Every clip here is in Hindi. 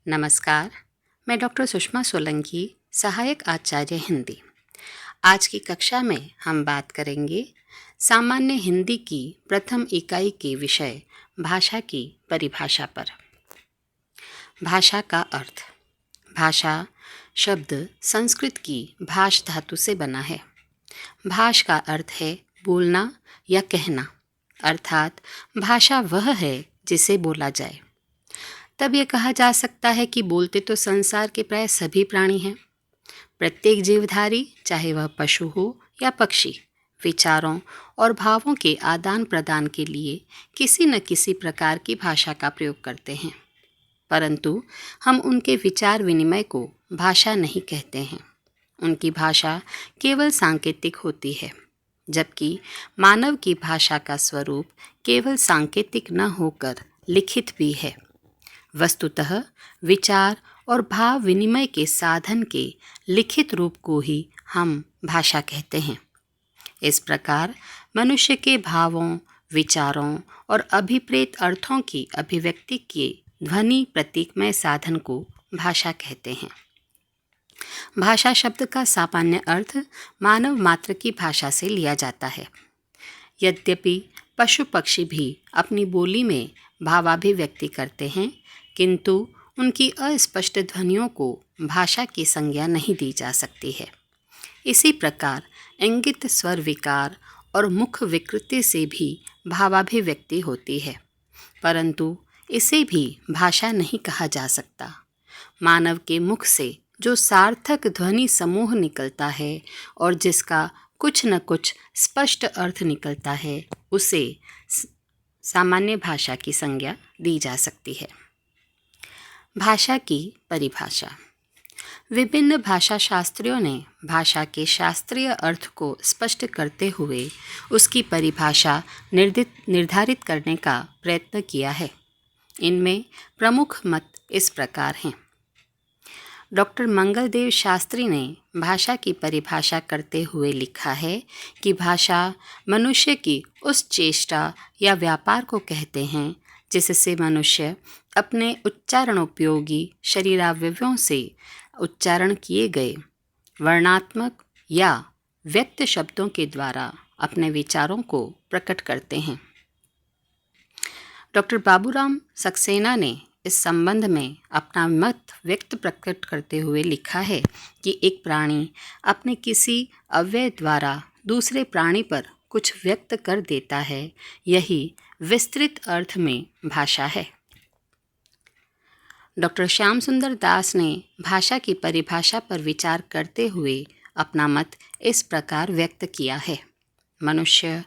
नमस्कार, मैं डॉक्टर सुषमा सोलंकी, सहायक आचार्य हिंदी। आज की कक्षा में हम बात करेंगे सामान्य हिंदी की प्रथम इकाई के विषय भाषा की परिभाषा पर। भाषा का अर्थ। भाषा शब्द संस्कृत की भाष धातु से बना है। भाष का अर्थ है बोलना या कहना, अर्थात भाषा वह है जिसे बोला जाए। तब ये कहा जा सकता है कि बोलते तो संसार के प्राय सभी प्राणी हैं। प्रत्येक जीवधारी, चाहे वह पशु हो या पक्षी, विचारों और भावों के आदान प्रदान के लिए किसी न किसी प्रकार की भाषा का प्रयोग करते हैं, परंतु हम उनके विचार विनिमय को भाषा नहीं कहते हैं। उनकी भाषा केवल सांकेतिक होती है, जबकि मानव की भाषा का स्वरूप केवल सांकेतिक न होकर लिखित भी है। वस्तुतः विचार और भाव विनिमय के साधन के लिखित रूप को ही हम भाषा कहते हैं। इस प्रकार मनुष्य के भावों, विचारों और अभिप्रेत अर्थों की अभिव्यक्ति के ध्वनि प्रतीकमय साधन को भाषा कहते हैं। भाषा शब्द का सामान्य अर्थ मानव मात्र की भाषा से लिया जाता है। यद्यपि पशु पक्षी भी अपनी बोली में भावाभिव्यक्ति करते हैं, किंतु उनकी अस्पष्ट ध्वनियों को भाषा की संज्ञा नहीं दी जा सकती है। इसी प्रकार इंगित स्वर विकार और मुख विकृति से भी भावाभिव्यक्ति होती है, परंतु इसे भी भाषा नहीं कहा जा सकता। मानव के मुख से जो सार्थक ध्वनि समूह निकलता है और जिसका कुछ न कुछ स्पष्ट अर्थ निकलता है, उसे सामान्य भाषा की संज्ञा दी जा सकती है। भाषा की परिभाषा। विभिन्न भाषा शास्त्रियों ने भाषा के शास्त्रीय अर्थ को स्पष्ट करते हुए उसकी परिभाषा निर्धारित करने का प्रयत्न किया है। इनमें प्रमुख मत इस प्रकार हैं। डॉक्टर मंगलदेव शास्त्री ने भाषा की परिभाषा करते हुए लिखा है कि भाषा मनुष्य की उस चेष्टा या व्यापार को कहते हैं जिससे मनुष्य अपने उच्चारणोपयोगी शरीरावयवों से उच्चारण किए गए वर्णात्मक या व्यक्त शब्दों के द्वारा अपने विचारों को प्रकट करते हैं। डॉक्टर बाबूराम सक्सेना ने इस संबंध में अपना मत व्यक्त प्रकट करते हुए लिखा है कि एक प्राणी अपने किसी अवयव द्वारा दूसरे प्राणी पर कुछ व्यक्त कर देता है, यही विस्तृत अर्थ में भाषा है। डॉक्टर श्याम सुंदर दास ने भाषा की परिभाषा पर विचार करते हुए अपना मत इस प्रकार व्यक्त किया है। मनुष्य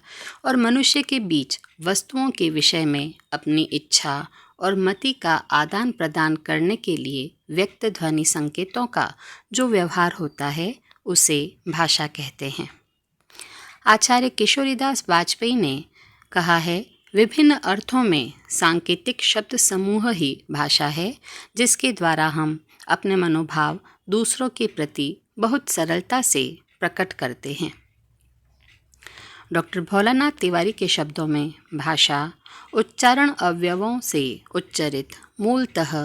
और मनुष्य के बीच वस्तुओं के विषय में अपनी इच्छा और मति का आदान प्रदान करने के लिए व्यक्त ध्वनि संकेतों का जो व्यवहार होता है, उसे भाषा कहते हैं। आचार्य किशोरीदास वाजपेयी ने कहा है, विभिन्न अर्थों में सांकेतिक शब्द समूह ही भाषा है, जिसके द्वारा हम अपने मनोभाव दूसरों के प्रति बहुत सरलता से प्रकट करते हैं। डॉक्टर भोलानाथ तिवारी के शब्दों में भाषा उच्चारण अवयवों से उच्चरित मूलतः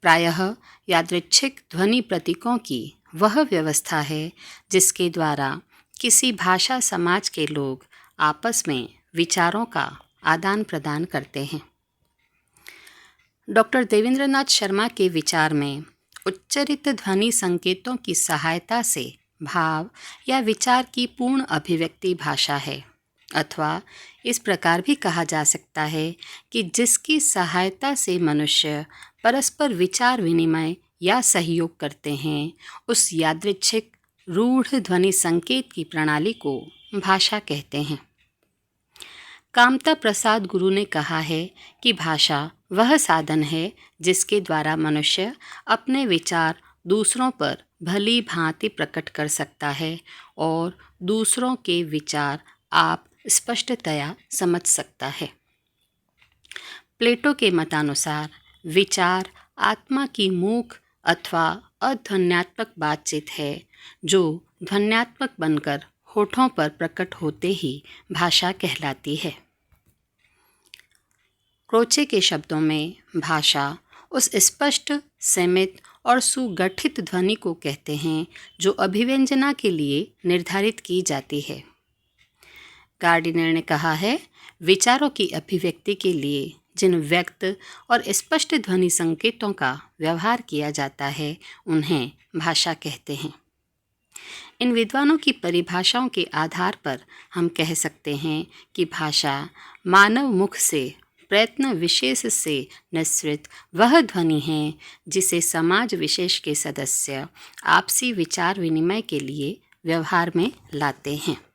प्रायः यादृच्छिक ध्वनि प्रतीकों की वह व्यवस्था है जिसके द्वारा किसी भाषा समाज के लोग आपस में विचारों का आदान प्रदान करते हैं। डॉक्टर देवेंद्रनाथ शर्मा के विचार में उच्चरित ध्वनि संकेतों की सहायता से भाव या विचार की पूर्ण अभिव्यक्ति भाषा है, अथवा इस प्रकार भी कहा जा सकता है कि जिसकी सहायता से मनुष्य परस्पर विचार विनिमय या सहयोग करते हैं, उस यादृच्छिक रूढ़ ध्वनि संकेत की प्रणाली को भाषा कहते हैं। कामता प्रसाद गुरु ने कहा है कि भाषा वह साधन है जिसके द्वारा मनुष्य अपने विचार दूसरों पर भली भांति प्रकट कर सकता है और दूसरों के विचार आप स्पष्टतया समझ सकता है। प्लेटो के मतानुसार विचार आत्मा की मूक अथवा अध्वन्यात्मक बातचीत है, जो ध्वन्यात्मक बनकर होठों पर प्रकट होते ही भाषा कहलाती है। क्रोचे के शब्दों में भाषा उस स्पष्ट, सीमित और सुगठित ध्वनि को कहते हैं जो अभिव्यंजना के लिए निर्धारित की जाती है। गार्डिनर ने कहा है, विचारों की अभिव्यक्ति के लिए जिन व्यक्त और स्पष्ट ध्वनि संकेतों का व्यवहार किया जाता है उन्हें भाषा कहते हैं। इन विद्वानों की परिभाषाओं के आधार पर हम कह सकते हैं कि भाषा मानव मुख से प्रयत्न विशेष से निःसृत वह ध्वनि है जिसे समाज विशेष के सदस्य आपसी विचार विनिमय के लिए व्यवहार में लाते हैं।